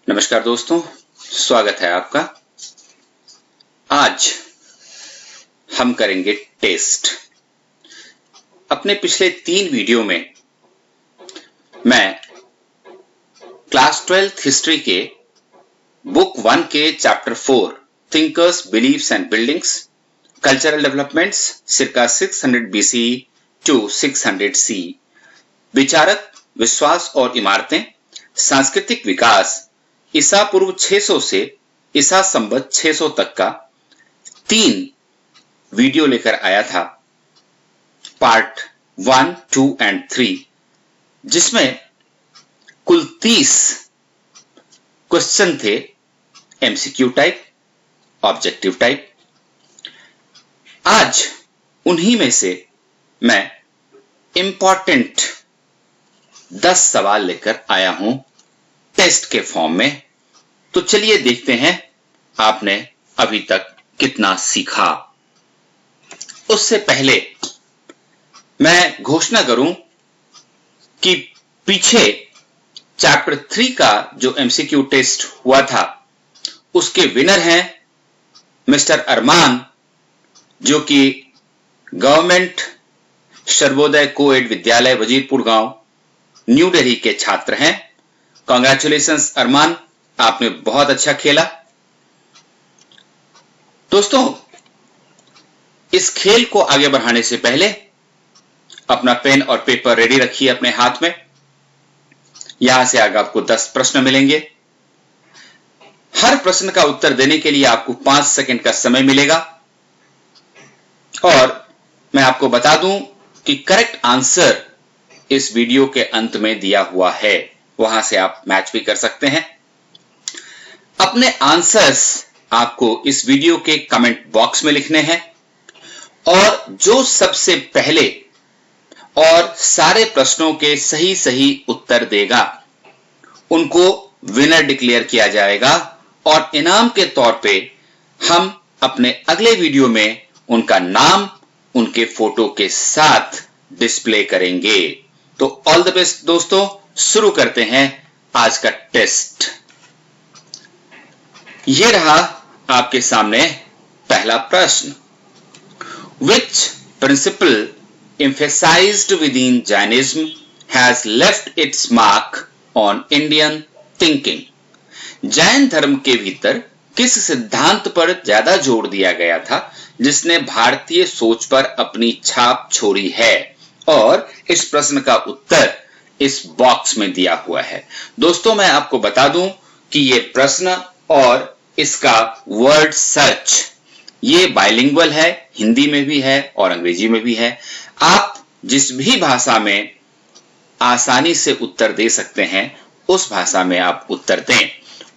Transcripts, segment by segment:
नमस्कार दोस्तों, स्वागत है आपका। आज हम करेंगे टेस्ट। अपने पिछले 3 वीडियो में मैं क्लास 12th हिस्ट्री के बुक 1 के chapter 4 thinkers, beliefs and buildings, cultural developments circa 600 BC to 600 CE, विचारक, विश्वास और इमारतें, सांस्कृतिक विकास, ईसा पूर्व 600 से ईसा संवत 600 तक का 3 वीडियो लेकर आया था, पार्ट 1, 2 एंड 3, जिसमें कुल 30 क्वेश्चन थे, एमसीक्यू टाइप, ऑब्जेक्टिव टाइप। आज उन्हीं में से मैं इंपॉर्टेंट 10 सवाल लेकर आया हूं टेस्ट के फॉर्म में। तो चलिए देखते हैं आपने अभी तक कितना सीखा। उससे पहले मैं घोषणा करूं कि पीछे चैप्टर 3 का जो एमसीक्यू टेस्ट हुआ था उसके विनर हैं मिस्टर अरमान, जो कि गवर्नमेंट सर्वोदय कोएड विद्यालय वजीरपुर गांव, न्यू दिल्ली के छात्र हैं। कांग्रेचुलेशंस अरमान, आपने बहुत अच्छा खेला। दोस्तों, इस खेल को आगे बढ़ाने से पहले अपना पेन और पेपर रेडी रखिए अपने हाथ में। यहां से आगे आपको 10 प्रश्न मिलेंगे। हर प्रश्न का उत्तर देने के लिए आपको 5 सेकंड का समय मिलेगा। और मैं आपको बता दूं कि करेक्ट आंसर इस वीडियो के अंत में दिया हुआ है, वहां से आप मैच भी कर सकते हैं। अपने आंसर्स आपको इस वीडियो के कमेंट बॉक्स में लिखने हैं और जो सबसे पहले और सारे प्रश्नों के सही उत्तर देगा उनको विनर डिक्लेयर किया जाएगा और इनाम के तौर पे हम अपने अगले वीडियो में उनका नाम उनके फोटो के साथ डिस्प्ले करेंगे। तो ऑल द बेस्ट दोस्तों, शुरू करते हैं आज का टेस्ट। यह रहा आपके सामने पहला प्रश्न। Which principle emphasized within Jainism has left its mark on Indian thinking? Jain धर्म के भीतर किस सिद्धांत पर ज्यादा जोर दिया गया था जिसने भारतीय सोच पर अपनी छाप छोड़ी है? और इस प्रश्न का उत्तर इस बॉक्स में दिया हुआ है। दोस्तों, मैं आपको बता दूं कि यह प्रश्न और इसका वर्ड सर्च ये बाइलिंगुअल है, हिंदी में भी है और अंग्रेजी में भी है। आप जिस भी भाषा में आसानी से उत्तर दे सकते हैं उस भाषा में आप उत्तर दें।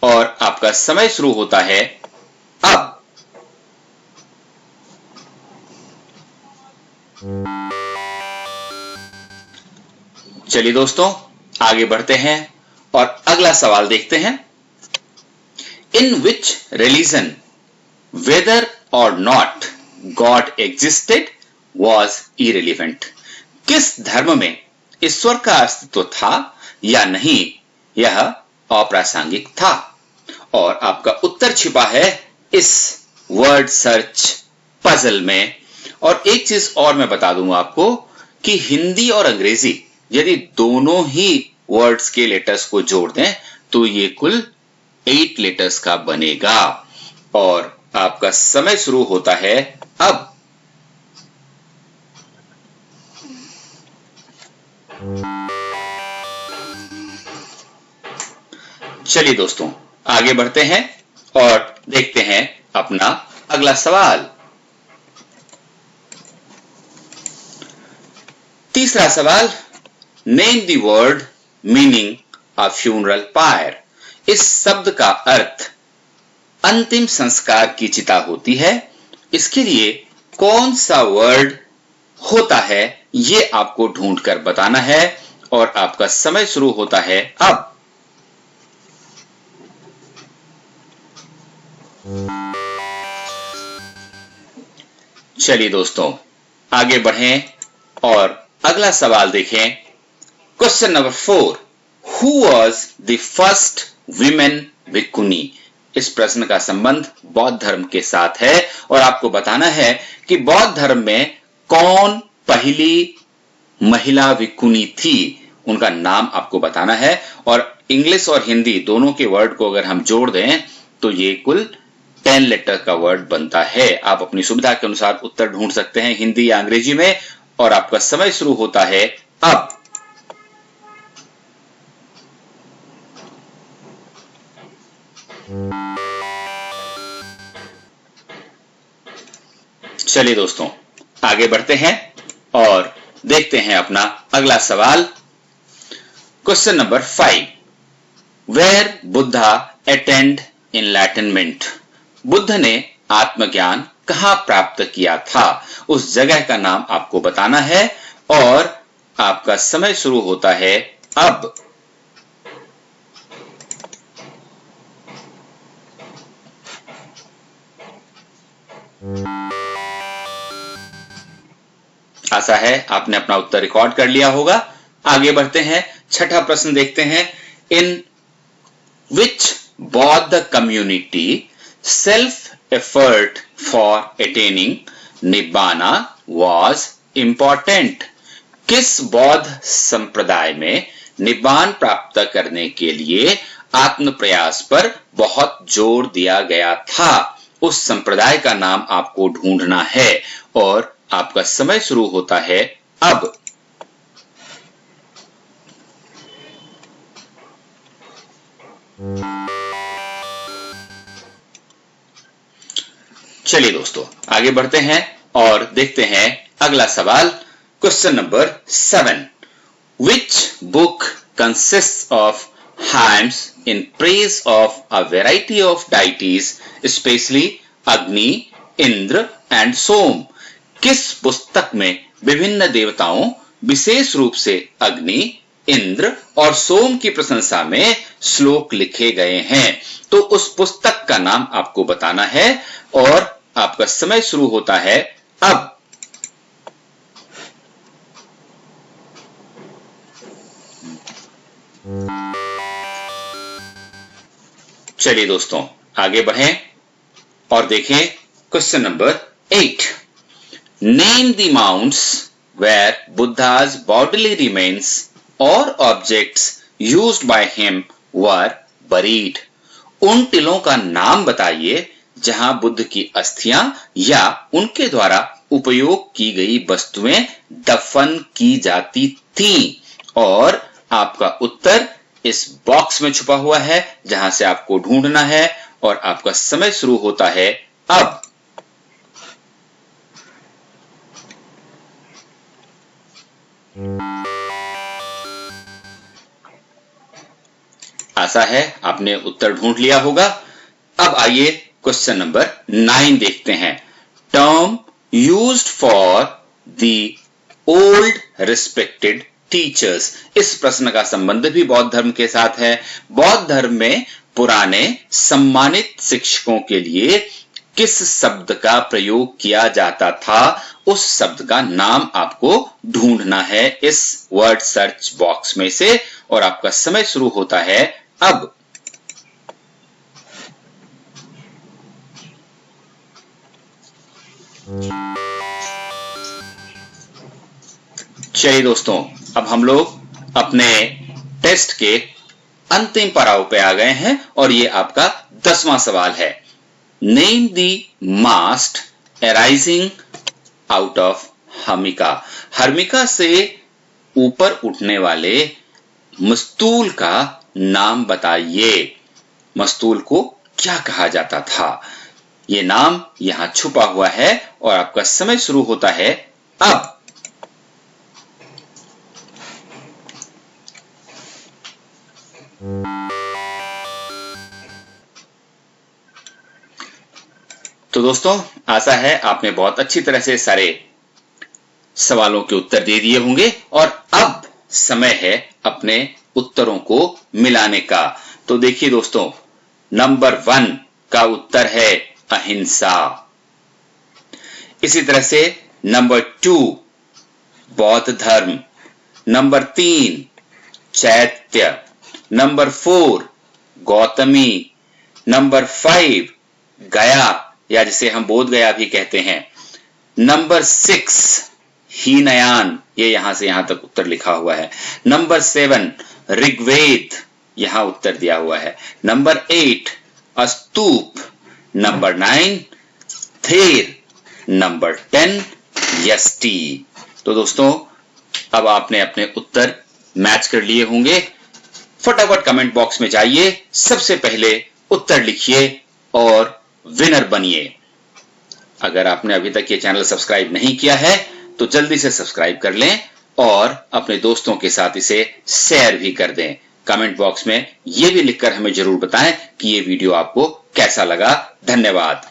और आपका समय शुरू होता है अब। चलिए दोस्तों, आगे बढ़ते हैं और अगला सवाल देखते हैं। इन विच रिलीजन वेदर और not God existed was irrelevant? किस धर्म में ईश्वर का अस्तित्व था या नहीं, यह अप्रासंगिक था। और आपका उत्तर छिपा है इस वर्ड सर्च पजल में। और एक चीज और मैं बता दूंगा आपको कि हिंदी और अंग्रेजी यदि दोनों ही वर्ड्स के लेटर्स को जोड़ दें तो ये कुल 8 लेटर्स का बनेगा। और आपका समय शुरू होता है अब। चलिए दोस्तों, आगे बढ़ते हैं और देखते हैं अपना अगला सवाल। तीसरा सवाल, name the word meaning a funeral pyre. इस शब्द का अर्थ अंतिम संस्कार की चिता होती है। इसके लिए कौन सा वर्ड होता है ये आपको ढूंढकर बताना है और आपका समय शुरू होता है अब। चलिए दोस्तों, आगे बढ़ें और अगला सवाल देखें। Question number 4, who was the first women bhikkhuni. इस प्रश्न का संबंध बौद्ध धर्म के साथ है और आपको बताना है कि बौद्ध धर्म में कौन पहली महिला भिक्खुनी थी, उनका नाम आपको बताना है। और इंग्लिश और हिंदी दोनों के वर्ड को अगर हम जोड़ दें तो ये कुल 10 लेटर का वर्ड बनता है। आप अपनी सुविधा के अनुसार उत्तर ढूंढ सकते हैं हिंदी या अंग्रेजी में, और आपका समय शुरू होता है अब। चलिए दोस्तों, आगे बढ़ते हैं और देखते हैं अपना अगला सवाल। Question number 5, where Buddha attend enlightenment. Buddha ने आत्मज्ञान कहां प्राप्त किया था, उस जगह का नाम आपको बताना है और आपका समय शुरू होता है अब। आशा है आपने अपना उत्तर रिकॉर्ड कर लिया होगा। आगे बढ़ते हैं, छठा प्रश्न देखते हैं। In which Bauddh community self effort for attaining nibbana was important. किस बौद्ध संप्रदाय में निब्बान प्राप्त करने के लिए आत्म प्रयास पर बहुत जोर दिया गया था, उस संप्रदाय का नाम आपको ढूंढना है और आपका समय शुरू होता है अब। चलिए दोस्तों, आगे बढ़ते हैं और देखते हैं अगला सवाल। Question number 7, which book consist of hymns in praise of a variety of deities, especially अग्नि, इंद्र एंड सोम। किस पुस्तक में विभिन्न देवताओं, विशेष रूप से अग्नि, इंद्र और सोम की प्रशंसा में श्लोक लिखे गए हैं? तो उस पुस्तक का नाम आपको बताना है और आपका समय शुरू होता है अब। चलिए दोस्तों, आगे बढ़ें और देखें question number 8। Name the mounds where Buddha's bodily remains or objects used by him were buried। उन टिलों का नाम बताइए जहां बुद्ध की अस्थियां या उनके द्वारा उपयोग की गई वस्तुएं दफन की जाती थीं, और आपका उत्तर इस बॉक्स में छुपा हुआ है जहां से आपको ढूंढना है और आपका समय शुरू होता है अब। आशा है आपने उत्तर ढूंढ लिया होगा। अब आइए क्वेश्चन नंबर 9 देखते हैं। Term used for the old respected teachers. इस प्रश्न का संबंध भी बौद्ध धर्म के साथ है। बौद्ध धर्म में पुराने सम्मानित शिक्षकों के लिए किस शब्द का प्रयोग किया जाता था, उस शब्द का नाम आपको ढूंढना है इस वर्ड सर्च बॉक्स में से, और आपका समय शुरू होता है अब। चलिए दोस्तों, अब हम लोग अपने टेस्ट के अंतिम पड़ाव पे आ गए हैं और ये आपका 10वां सवाल है। Name the mast arising out of harmika. हर्मिका से ऊपर उठने वाले मस्तूल का नाम बताइए। मस्तूल को क्या कहा जाता था? ये नाम यहां छुपा हुआ है और आपका समय शुरू होता है अब। तो दोस्तों, आशा है आपने बहुत अच्छी तरह से सारे सवालों के उत्तर दे दिए होंगे और अब समय है अपने उत्तरों को मिलाने का। तो देखिए दोस्तों, नंबर 1 का उत्तर है अहिंसा। इसी तरह से नंबर 2 बौद्ध धर्म, नंबर 3 चैत्य, नंबर 4 गौतमी, नंबर 5 गया, या जिसे हम बोध गया भी कहते हैं। नंबर 6 हीनयान, ये यहां से यहां तक उत्तर लिखा हुआ है। नंबर 7 ऋग्वेद, यहां उत्तर दिया हुआ है। नंबर 8 स्तूप। नंबर 9 थेर। नंबर 10 यष्टि। तो दोस्तों अब आपने अपने उत्तर मैच कर लिए होंगे। फटाफट कमेंट बॉक्स में जाइए, सबसे पहले उत्तर लिखिए और विनर बनिए। अगर आपने अभी तक ये चैनल सब्सक्राइब नहीं किया है तो जल्दी से सब्सक्राइब कर लें और अपने दोस्तों के साथ इसे शेयर भी कर दें। कमेंट बॉक्स में ये भी लिखकर हमें जरूर बताएं कि ये वीडियो आपको कैसा लगा। धन्यवाद।